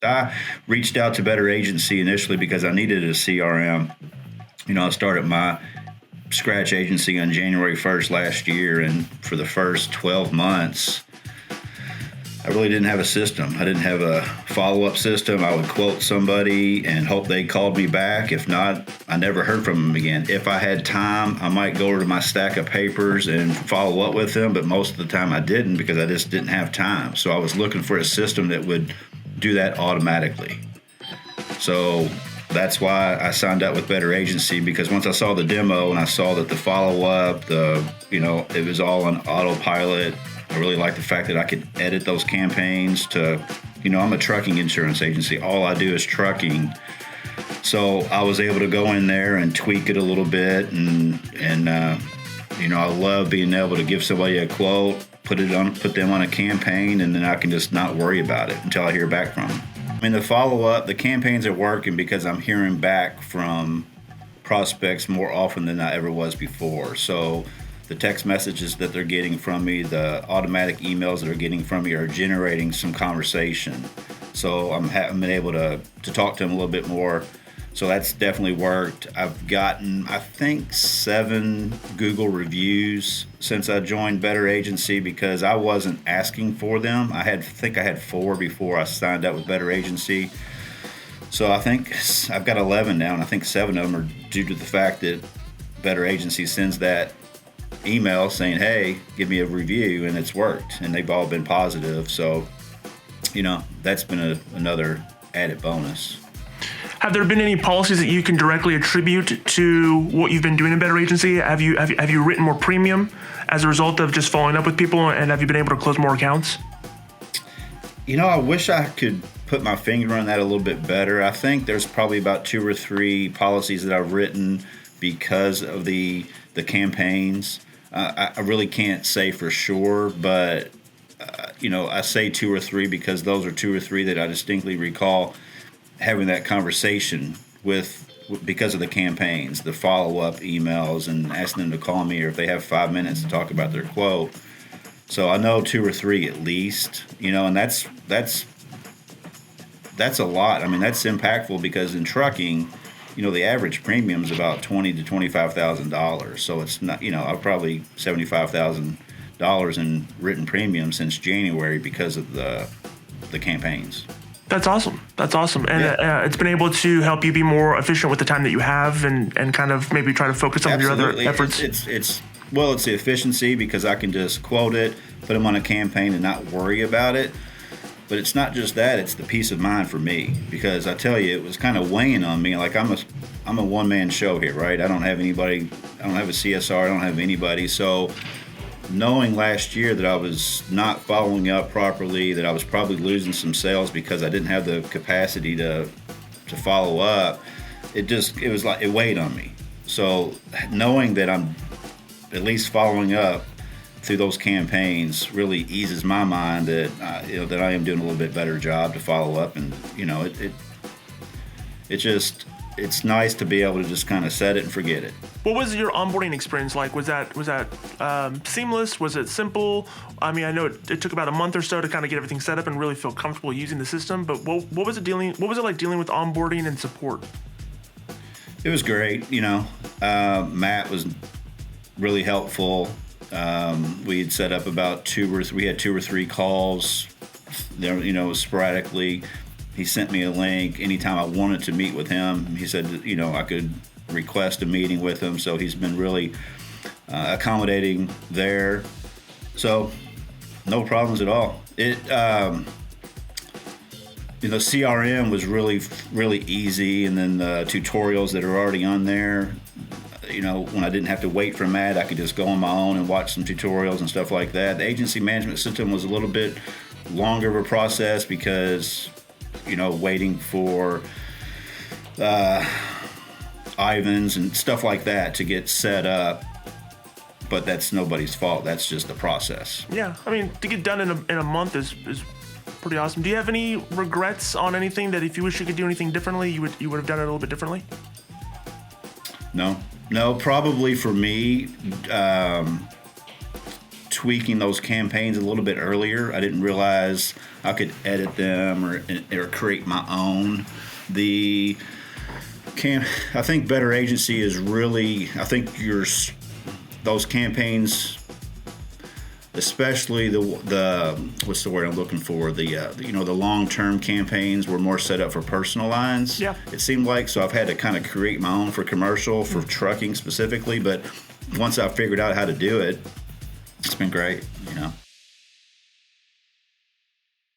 I reached out to Better Agency initially because I needed a CRM. I started my scratch agency on January 1st last year, and for the first 12 months, I really didn't have a system. I didn't have a follow-up system. I would quote somebody and hope they called me back. If not, I never heard from them again. If I had time, I might go over to my stack of papers and follow up with them, but most of the time I didn't because I just didn't have time. So I was looking for a system that would do that automatically. So that's why I signed up with Better Agency, because once I saw the demo and I saw that the follow-up, it was all on autopilot. I really like the fact that I could edit those campaigns to, I'm a trucking insurance agency. All I do is trucking. So I was able to go in there and tweak it a little bit. And I love being able to give somebody a quote, put them on a campaign, and then I can just not worry about it until I hear back from them. I mean, the follow-up, the campaigns are working because I'm hearing back from prospects more often than I ever was before. So the text messages that they're getting from me, the automatic emails that they're getting from me are generating some conversation. So I'm been able to talk to them a little bit more. So that's definitely worked. I've gotten, I think, 7 Google reviews since I joined Better Agency because I wasn't asking for them. I think I had 4 before I signed up with Better Agency. So I think I've got 11 now, and I think 7 of them are due to the fact that Better Agency sends that email saying, hey, give me a review, and it's worked, and they've all been positive. So, that's been another added bonus. Have there been any policies that you can directly attribute to what you've been doing in Better Agency? Have you written more premium as a result of just following up with people, and have you been able to close more accounts? I wish I could put my finger on that a little bit better. I think there's probably about 2 or 3 policies that I've written because of the campaigns. I really can't say for sure, but I say 2 or 3 because those are 2 or 3 that I distinctly recall having that conversation with because of the campaigns, the follow-up emails, and asking them to call me, or if they have 5 minutes to talk about their quote. So I know 2 or 3 at least, and that's a lot. I mean, that's impactful because in trucking, the average premium is about $20,000 to $25,000. So it's not, I've probably $75,000 in written premium since January because of the campaigns. That's awesome. And Yeah. It's been able to help you be more efficient with the time that you have and kind of maybe try to focus on your other efforts. It's the efficiency because I can just quote it, put them on a campaign and not worry about it. But it's not just that, it's the peace of mind for me, because I tell you, it was kind of weighing on me. Like I'm a one-man show here, right? I don't have anybody, I don't have a CSR, I don't have anybody. So knowing last year that I was not following up properly, that I was probably losing some sales because I didn't have the capacity to follow up, it weighed on me. So knowing that I'm at least following up through those campaigns really eases my mind that that I am doing a little bit better job to follow up, and it's nice to be able to just kind of set it and forget it. What was your onboarding experience like? Was that seamless? Was it simple? I mean, I know it took about a month or so to kind of get everything set up and really feel comfortable using the system. But what was it like dealing with onboarding and support? It was great. Matt was really helpful. We had set up about 2 or 3 calls, sporadically. He sent me a link anytime I wanted to meet with him. He said, I could request a meeting with him. So he's been really accommodating there. So no problems at all. CRM was really, really easy. And then the tutorials that are already on there, when I didn't have to wait for Matt, I could just go on my own and watch some tutorials and stuff like that. The agency management system was a little bit longer of a process because, waiting for Ivans and stuff like that to get set up. But that's nobody's fault. That's just the process. Yeah, I mean, to get done in a month is pretty awesome. Do you have any regrets on anything that if you wish you could do anything differently, you would have done it a little bit differently? No, probably for me, tweaking those campaigns a little bit earlier. I didn't realize I could edit them or create my own. I think Better Agency is really, I think those campaigns, especially the what's the word I'm looking for, the long-term campaigns were more set up for personal lines. Yeah. It seemed like, so I've had to kind of create my own for commercial, for trucking specifically, but once I figured out how to do it, it's been great,